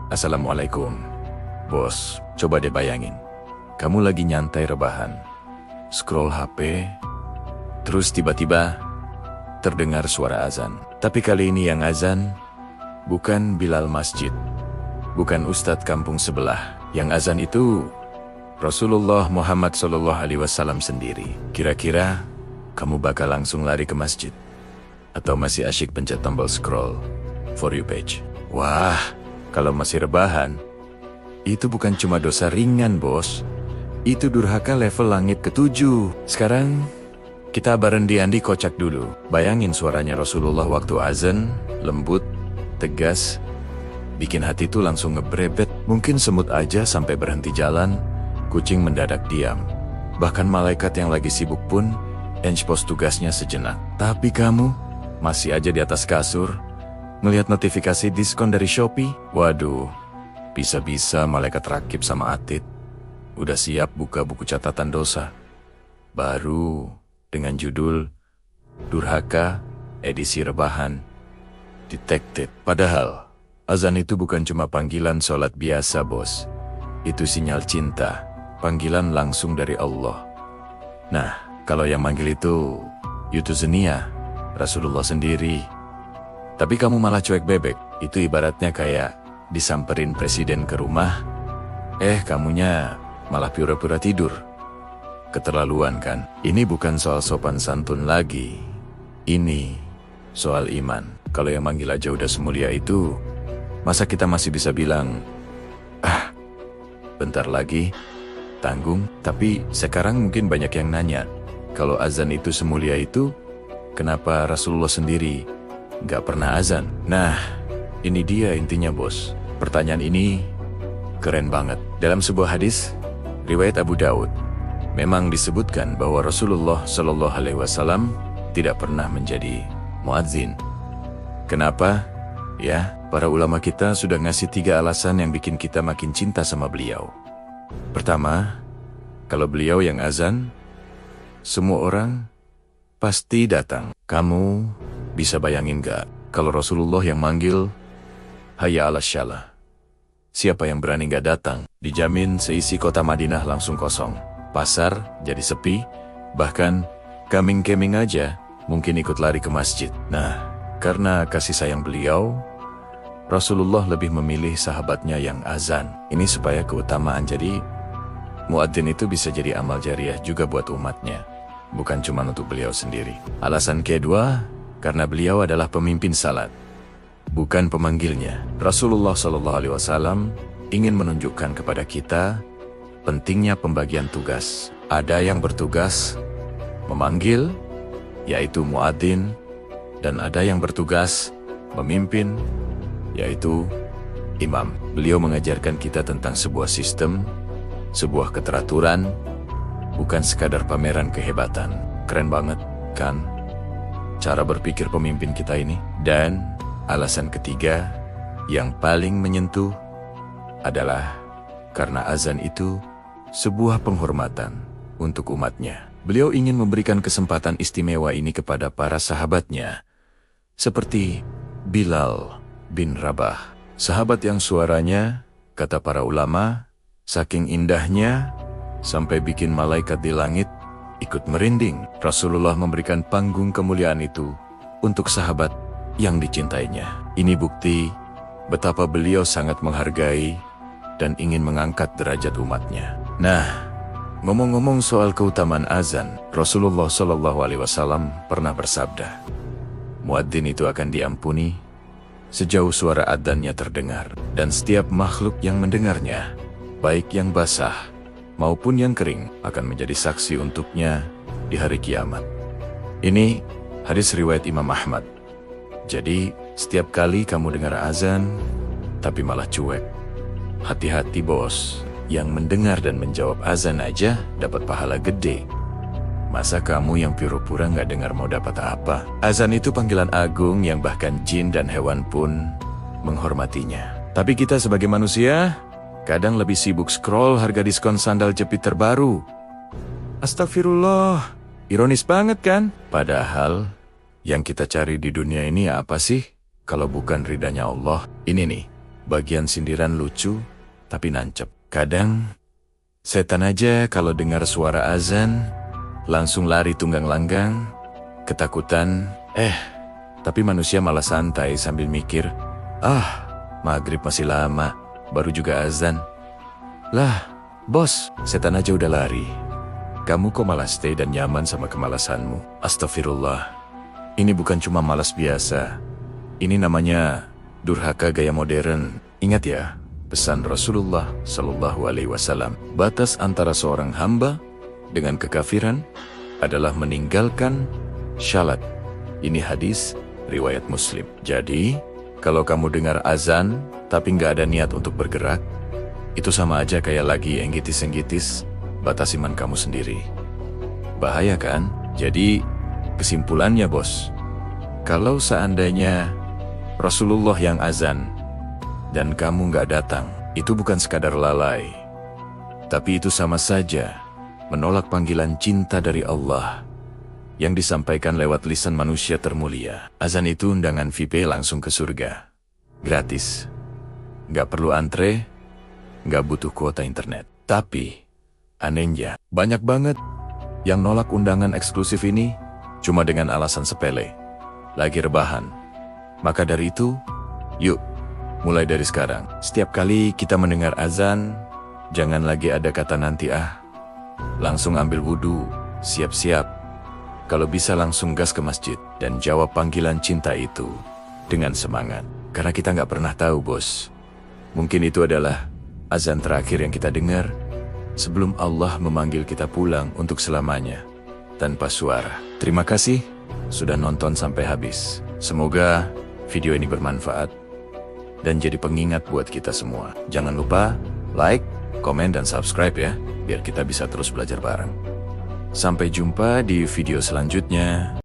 Assalamualaikum. Bos, coba deh bayangin. Kamu lagi nyantai rebahan, scroll HP, terus tiba-tiba terdengar suara azan. Tapi kali ini yang azan bukan Bilal masjid, bukan ustadz kampung sebelah. Yang azan itu Rasulullah Muhammad SAW sendiri. Kira-kira kamu bakal langsung lari ke masjid? Atau masih asyik pencet tombol scroll For You page? Wah, kalau masih rebahan, itu bukan cuma dosa ringan, bos. Itu durhaka level langit ke-7. Sekarang, kita Andi kocak dulu. Bayangin suaranya Rasulullah waktu azan, lembut, tegas, bikin hati tuh langsung ngebrebet. Mungkin semut aja sampai berhenti jalan, kucing mendadak diam. Bahkan malaikat yang lagi sibuk pun, pos tugasnya sejenak. Tapi kamu, masih aja di atas kasur, ngelihat notifikasi diskon dari Shopee. Waduh, bisa-bisa malaikat rakib sama Atit udah siap buka buku catatan dosa baru dengan judul Durhaka edisi rebahan Detected. Padahal azan itu bukan cuma panggilan sholat biasa, bos. Itu sinyal cinta, panggilan langsung dari Allah. Nah, kalau yang manggil itu Yutuzenia, Rasulullah sendiri. Tapi kamu malah cuek bebek. Itu ibaratnya kayak disamperin presiden ke rumah, kamunya malah pura-pura tidur. Keterlaluan kan? Ini bukan soal sopan santun lagi. Ini soal iman. Kalau yang manggil aja udah semulia itu, masa kita masih bisa bilang, bentar lagi, tanggung? Tapi sekarang mungkin banyak yang nanya, kalau azan itu semulia itu, kenapa Rasulullah sendiri gak pernah azan? Nah, ini dia intinya, bos. Pertanyaan ini keren banget. Dalam sebuah hadis riwayat Abu Daud, memang disebutkan bahwa Rasulullah SAW tidak pernah menjadi muadzin. Kenapa? Ya, para ulama kita sudah ngasih 3 alasan yang bikin kita makin cinta sama beliau. Pertama, kalau beliau yang azan, semua orang pasti datang. Kamu bisa bayangin gak, kalau Rasulullah yang manggil, hayya 'alas shalah. Siapa yang berani gak datang? Dijamin seisi kota Madinah langsung kosong. Pasar jadi sepi, bahkan kambing-kambing aja mungkin ikut lari ke masjid. Nah, karena kasih sayang beliau, Rasulullah lebih memilih sahabatnya yang azan. Ini supaya keutamaan jadi muadzin itu bisa jadi amal jariah juga buat umatnya, bukan cuma untuk beliau sendiri. Alasan kedua, karena beliau adalah pemimpin salat, bukan pemanggilnya. Rasulullah SAW ingin menunjukkan kepada kita pentingnya pembagian tugas. Ada yang bertugas memanggil, yaitu muadzin, dan ada yang bertugas memimpin, yaitu imam. Beliau mengajarkan kita tentang sebuah sistem, sebuah keteraturan, bukan sekadar pameran kehebatan. Keren banget, kan? Cara berpikir pemimpin kita ini. Dan alasan ketiga, yang paling menyentuh, adalah karena azan itu sebuah penghormatan untuk umatnya. Beliau ingin memberikan kesempatan istimewa ini kepada para sahabatnya, seperti Bilal bin Rabah, sahabat yang suaranya, kata para ulama, saking indahnya sampai bikin malaikat di langit ikut merinding. Rasulullah memberikan panggung kemuliaan itu untuk sahabat yang dicintainya. Ini bukti betapa beliau sangat menghargai dan ingin mengangkat derajat umatnya. Nah, ngomong-ngomong soal keutamaan azan, Rasulullah SAW pernah bersabda, muadzin itu akan diampuni sejauh suara adzannya terdengar, dan setiap makhluk yang mendengarnya, baik yang basah maupun yang kering, akan menjadi saksi untuknya di hari kiamat. Ini hadis riwayat Imam Ahmad. Jadi, setiap kali kamu dengar azan, tapi malah cuek, hati-hati, bos. Yang mendengar dan menjawab azan aja dapat pahala gede. Masa kamu yang pura-pura nggak dengar mau dapat apa? Azan itu panggilan agung yang bahkan jin dan hewan pun menghormatinya. Tapi kita sebagai manusia, kadang lebih sibuk scroll harga diskon sandal jepit terbaru. Astagfirullah, ironis banget kan? Padahal, yang kita cari di dunia ini apa sih? Kalau bukan ridhanya Allah. Ini nih, bagian sindiran lucu, tapi nancep. Kadang, setan aja kalau dengar suara azan, langsung lari tunggang langgang, ketakutan. Tapi manusia malah santai sambil mikir, maghrib masih lama, baru juga azan. Lah, bos, setan aja udah lari. Kamu kok malah stay dan nyaman sama kemalasanmu? Astagfirullah. Ini bukan cuma malas biasa. Ini namanya durhaka gaya modern. Ingat ya, pesan Rasulullah Shallallahu Alaihi Wasallam. Batas antara seorang hamba dengan kekafiran adalah meninggalkan syalat. Ini hadis riwayat Muslim. Jadi, kalau kamu dengar azan tapi nggak ada niat untuk bergerak, itu sama aja kayak lagi enggitis-enggitis batas iman kamu sendiri. Bahaya kan? Jadi, kesimpulannya bos, kalau seandainya Rasulullah yang azan dan kamu nggak datang, itu bukan sekadar lalai, tapi itu sama saja menolak panggilan cinta dari Allah yang disampaikan lewat lisan manusia termulia. Azan itu undangan VIP langsung ke surga. Gratis. Nggak perlu antre, nggak butuh kuota internet. Tapi, anehnya, banyak banget yang nolak undangan eksklusif ini cuma dengan alasan sepele. Lagi rebahan. Maka dari itu, yuk, mulai dari sekarang. Setiap kali kita mendengar azan, jangan lagi ada kata nanti Langsung ambil wudhu, siap-siap. Kalau bisa langsung gas ke masjid dan jawab panggilan cinta itu dengan semangat. Karena kita nggak pernah tahu bos. Mungkin itu adalah azan terakhir yang kita dengar sebelum Allah memanggil kita pulang untuk selamanya, tanpa suara. Terima kasih sudah nonton sampai habis. Semoga video ini bermanfaat dan jadi pengingat buat kita semua. Jangan lupa like, komen, dan subscribe ya, biar kita bisa terus belajar bareng. Sampai jumpa di video selanjutnya.